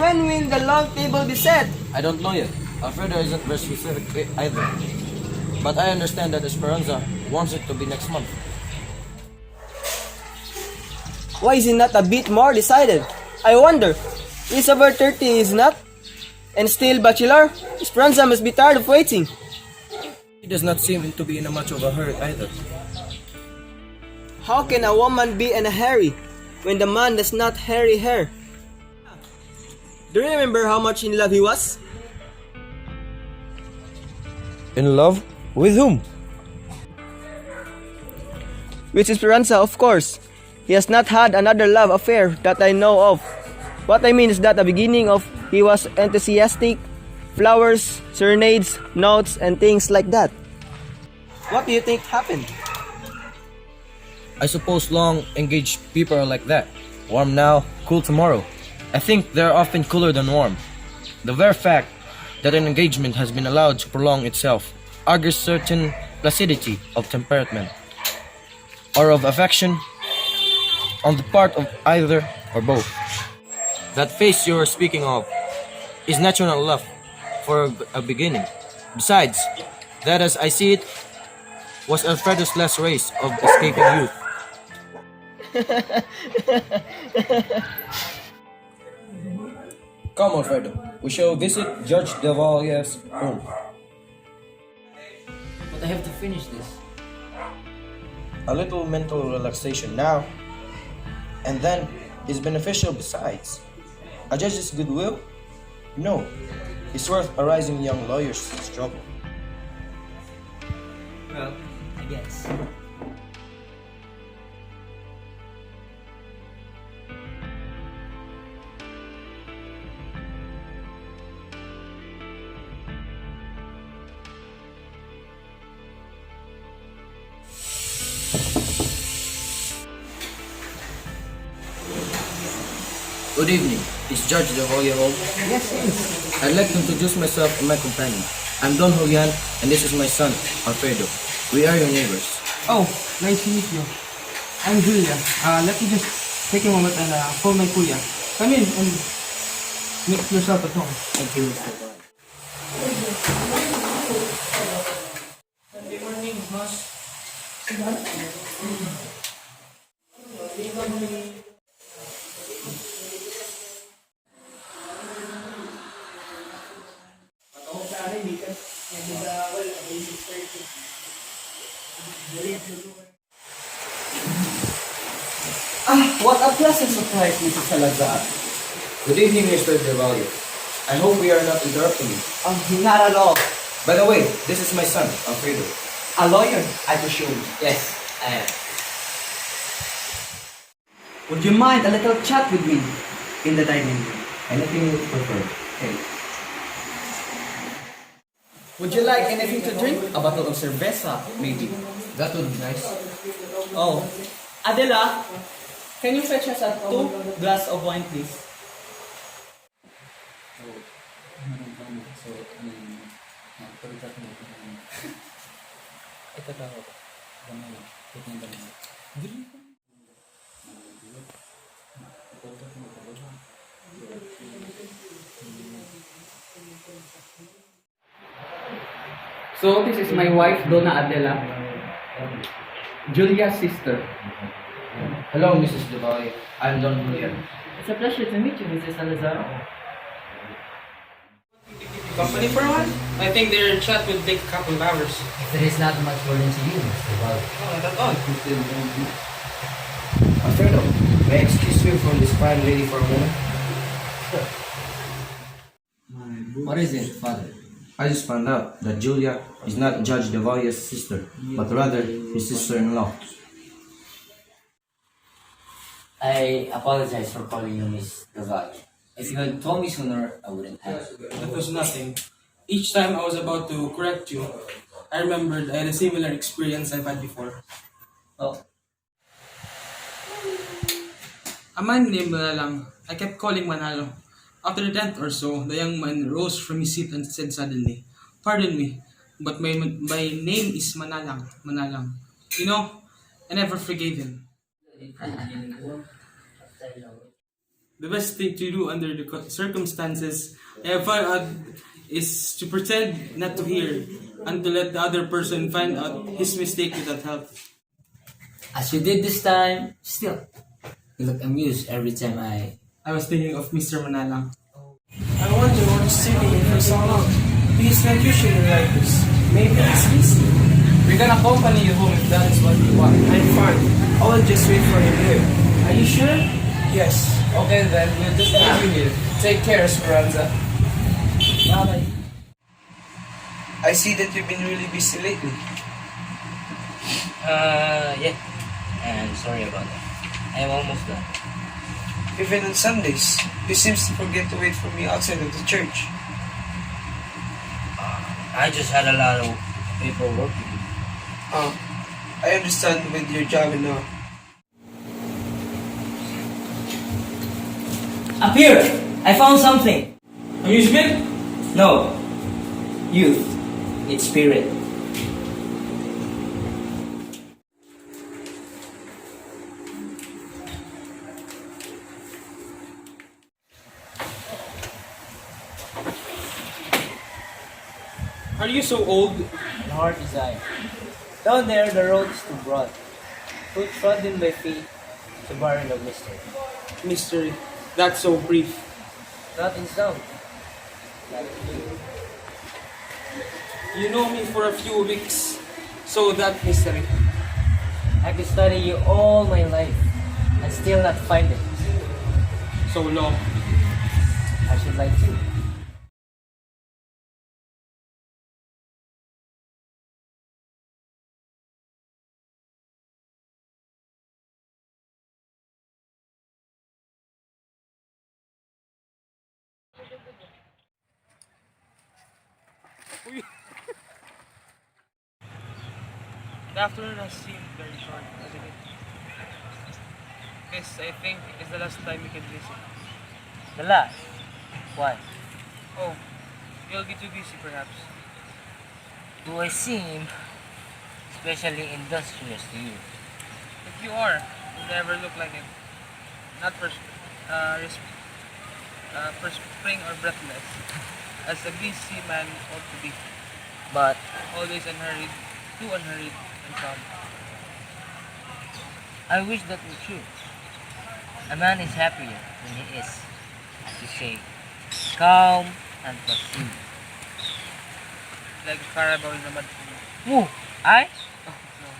when will the long table be set? I don't know yet. Alfredo isn't very specific either. But I understand that Esperanza wants it to be next month. Why is it not a bit more decided? I wonder. He's over 30, is not? And still bachelor? Esperanza must be tired of waiting. He does not seem to be in a much of a hurry either. How can a woman be in a hurry when the man does not hurry her? Do you remember how much in love he was? In love? With whom? With Esperanza, of course. He has not had another love affair that I know of. What I mean is that at the beginning of he was enthusiastic, flowers, serenades, notes, and things like that. What do you think happened? I suppose long engaged people are like that. Warm now, cool tomorrow. I think they're often cooler than warm. The very fact that an engagement has been allowed to prolong itself argues certain placidity of temperament or of affection on the part of either or both. That face you are speaking of is natural love for a beginning. Besides, that as I see it, was Alfredo's last race of escaping youth. Come, Alfredo. We shall visit Judge Devalier's home. But I have to finish this. A little mental relaxation now and then is beneficial besides. A judge's goodwill? No, it's worth a rising young lawyer's struggle. Well, I guess. Good evening. Is Judge Devalier home? Yes, yes. I'd like to introduce myself and my companion. I'm Don Julian, and this is my son, Alfredo. We are your neighbors. Oh, nice to meet you. I'm Julia. Let me just take a moment and call my kuya. Come in and make yourself at home. Thank you, Mr. Bond. Good morning, boss. What a pleasant surprise, Mrs. Salazar. Good evening, Mr. Devalier. I hope we are not interrupting you. Not at all. By the way, this is my son, Alfredo. A lawyer, I presume. Yes, I am. Would you mind a little chat with me in the dining room? Anything you prefer. Okay. Would you like anything to drink? A bottle of cerveza, maybe. That would be nice. Oh, Adela, can you fetch us a 2 glass of wine, please? So this is my wife, Donna Adela, Julia's sister. Hello, Mrs. Devalier. I'm Don Julian. It's a pleasure to meet you, Mrs. Salazar. Company for a while? I think their chat will take a couple of hours. There is not much more than to you, Mr. Ball. Oh, not at all. Alfredo, may I excuse you from this fine lady for a moment? What is it, Father? I just found out that Julia is not Judge Devalier's sister, but rather his sister-in-law. I apologize for calling you Miss Gavali. If you had told me sooner, I wouldn't have. That was nothing. Each time I was about to correct you, I remembered I had a similar experience I've had before. Oh, A man named Manalang, I kept calling Manalo. After the 10th or so, the young man rose from his seat and said suddenly, "Pardon me, but my name is Manalang. Manalang. You know, I never forgave him." The best thing to do under the circumstances I have found out is to pretend not to hear and to let the other person find out his mistake without help. As you did this time, still, you look amused every time I was thinking of Mr. Manalang. I wonder what is sitting here for so long. He's not usually like this. Maybe he's busy. We're gonna accompany you home if that is what you want. I'm fine. I will just wait for him here. Are you sure? Yes. Okay then, we'll just leave you here. Take care, Esperanza. Bye-bye. I see that you've been really busy lately. Yeah. I'm sorry about that. I'm almost done. Even on Sundays, he seems to forget to wait for me outside of the church. I just had a lot of paperwork to do. I understand with your job and all. Up here! I found something! Amusement? No. Youth. It's spirit. Are you so old? And hard desire. Down there, the road is too broad. Too trodden by feet to barren of mystery. Mystery. That's so brief. Not in sound. Like you. You know me for a few weeks, so that mystery. I could study you all my life and still not find it. So long. I should like to. The afternoon has seemed very short, hasn't it? This, I think, is the last time we can visit. The last. Why? Oh, you'll be too busy perhaps. Do I seem especially industrious to you? If you are, you never look like it. Not perspring or breathless, as a busy man ought to be. But Always unhurried, too unhurried and calm. I wish that were true. A man is happier when he is, as you say, calm and placid. Like a carabao in a mud pool. Who? I? Oh, no.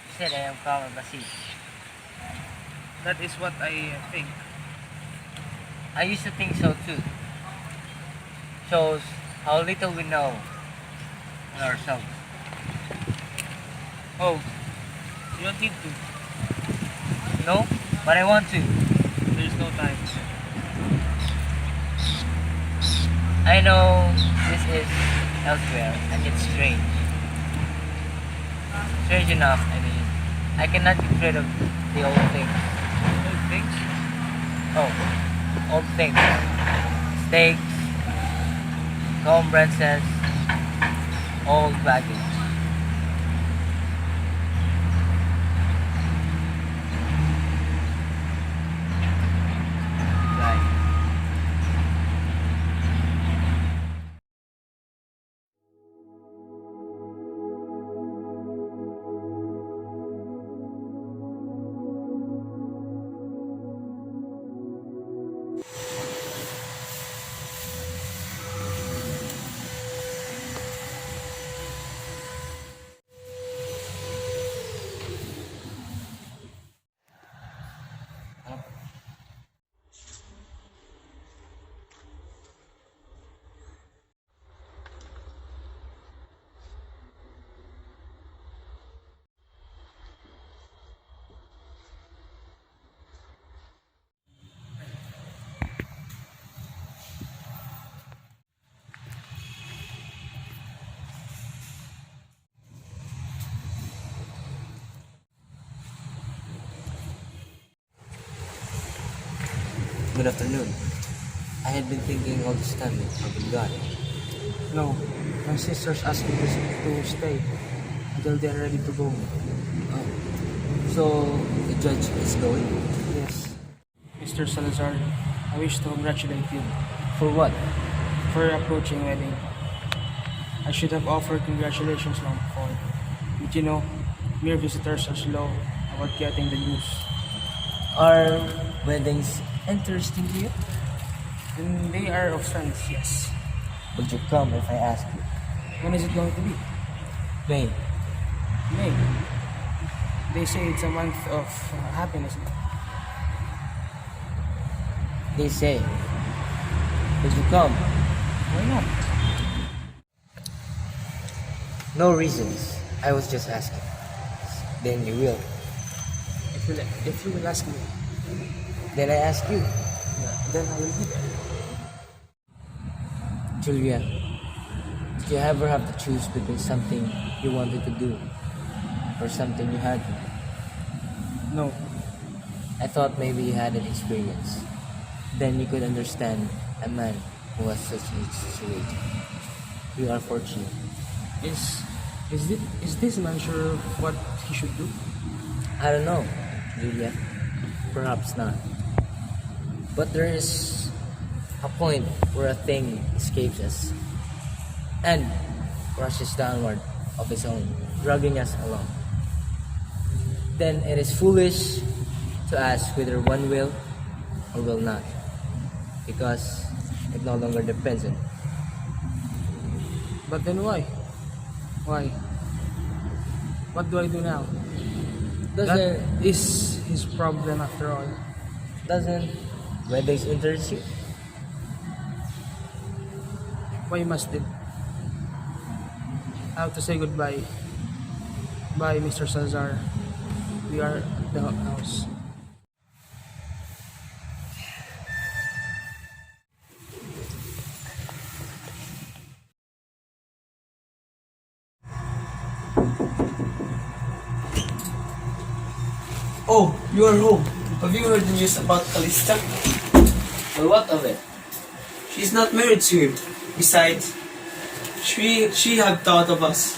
You said I am calm and placid. That is what I think. I used to think so too. Shows how little we know on ourselves. Oh, you don't need to. No? But I want to. There's no time. I know this is elsewhere and it's strange. Strange enough, I mean. I cannot get rid of the old things. Old things? Oh, old things. Steaks, conferences, old baggage. Right. Good afternoon. I had been thinking all this time I've been gone. No, my sisters asked me to stay until they're ready to go. So, the judge is going? Yes. Mr. Salazar, I wish to congratulate you For what? for your approaching wedding. I should have offered congratulations long before. But you know, mere visitors are slow about getting the news. Are weddings interesting to you? And they are of sense, yes. Would you come if I ask you? When is it going to be? May. May. They say it's a month of happiness. They say. Would you come? Why not? No reasons. I was just asking. Then you will. If you will ask me, Then I ask you. then I will be there. Julia, did you ever have to choose between something you wanted to do or something you had to do? No, I thought maybe you had an experience. Then you could understand a man who has such a situation. You are fortunate. is this man sure of what he should do? I don't know, Julia. Perhaps not. But there is a point where a thing escapes us and rushes downward of its own, dragging us along. Then it is foolish to ask whether one will or will not, because it no longer depends on it. But then why? Why? What do I do now? That Doesn't is his problem after all. doesn't weddings interest you? Why must it? I have to say goodbye. Bye, Mr. Salazar. We are at the house. Oh, you are home. Have you heard the news about Calista? Well, what of it? She's not married to him. Besides, she had thought of us.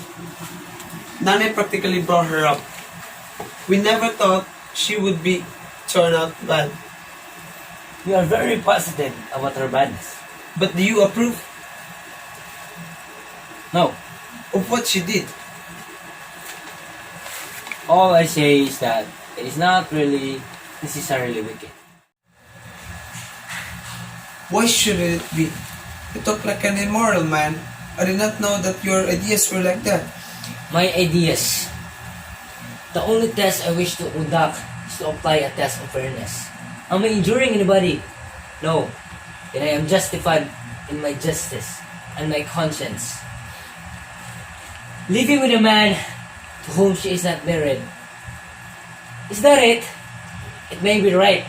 Nanay practically brought her up. We never thought she would be turned out bad. You are very positive about her badness. But do you approve No, of what she did? all I say is that it is not really necessarily wicked. Why should it be? You talk like an immoral man. I did not know that your ideas were like that. My ideas. The only test I wish to conduct is to apply a test of fairness. Am I injuring anybody? No. Then I am justified in my justice and my conscience. Living with a man to whom she is not married. Is that it? It may be right.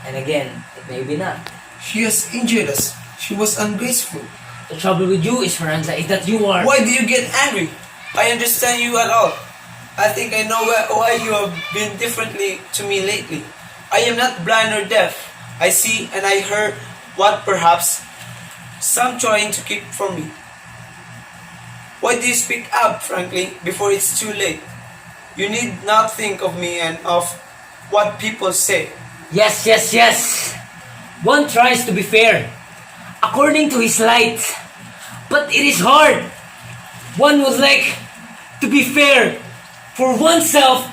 And again, it may be not. She has injured us. She was ungraceful. The trouble with you, Esperanza, is that you are... Why do you get angry? I understand you at all. I think I know why you have been differently to me lately. I am not blind or deaf. I see and I hear what perhaps some trying to keep from me. Why do you speak up, frankly, before it's too late? You need not think of me and of what people say. Yes, yes, yes. One tries to be fair, according to his light. But it is hard. One would like to be fair for oneself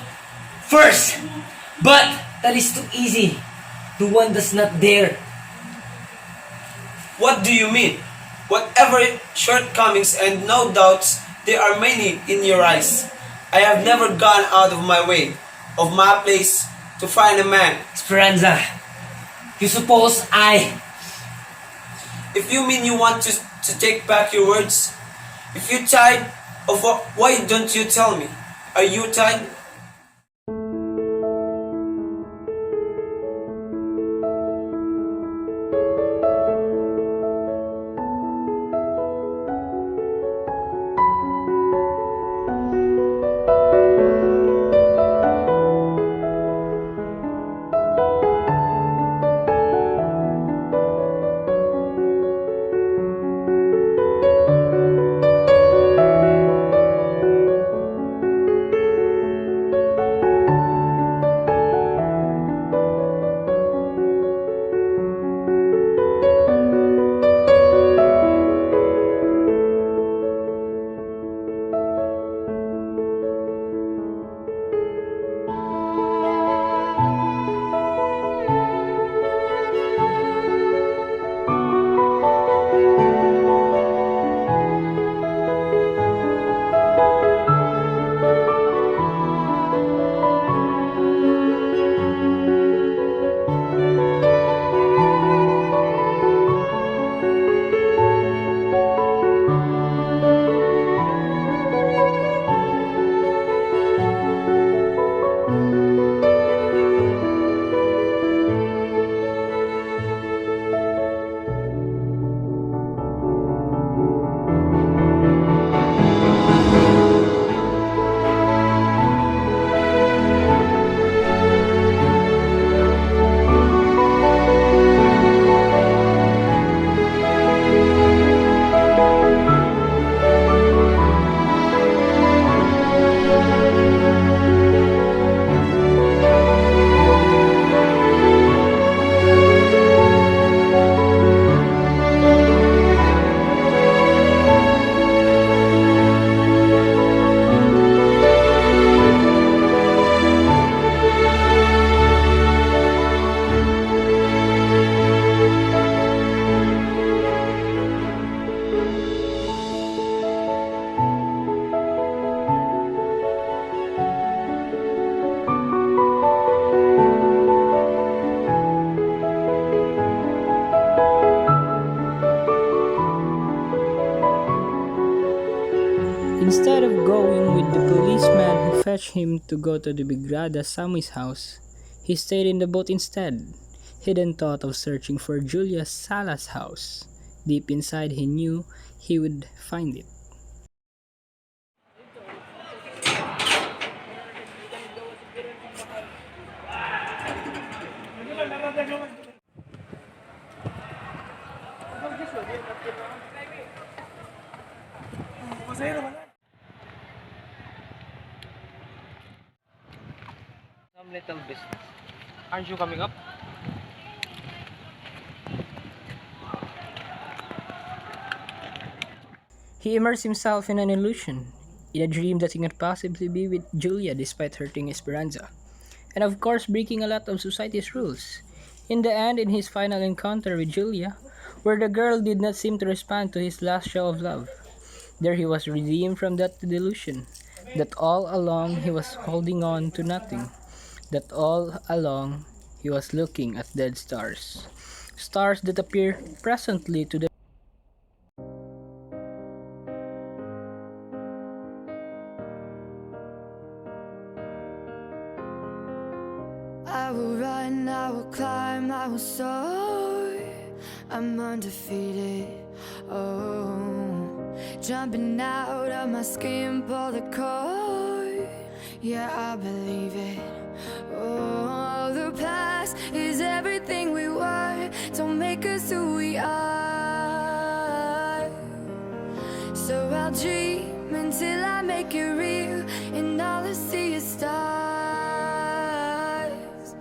first. But that is too easy to one does not dare. What do you mean? Whatever shortcomings and no doubts, there are many in your eyes. I have never gone out of my way, of my place, to find a man. Esperanza, you suppose If you mean you want to take back your words, if you're tired of why don't you tell me? Are you tired? Instead of going with the policeman who fetched him to go to the Bigrada Samui's house, he stayed in the boat instead. He then thought of searching for Julia Sala's house. Deep inside, he knew he would find it. Some little business. Aren't you coming up? He immersed himself in an illusion, in a dream that he could possibly be with Julia despite hurting Esperanza, and of course breaking a lot of society's rules. In the end, in his final encounter with Julia, where the girl did not seem to respond to his last show of love, there he was redeemed from that delusion, that all along he was holding on to nothing, that all along he was looking at dead stars, stars that appear presently to the I will run, I will climb, I will soar. I'm undefeated. Oh, jumping out of my skin, pull the cord. Yeah, I believe it. Oh, the past is everything we were. Don't make us who we are. So I'll dream until I make it real, and all I see is stars.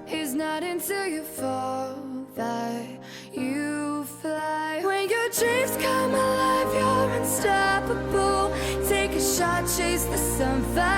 It's not until you fall that you fly. When your dreams come alive, you're unstoppable. Take a shot, chase the sun, fly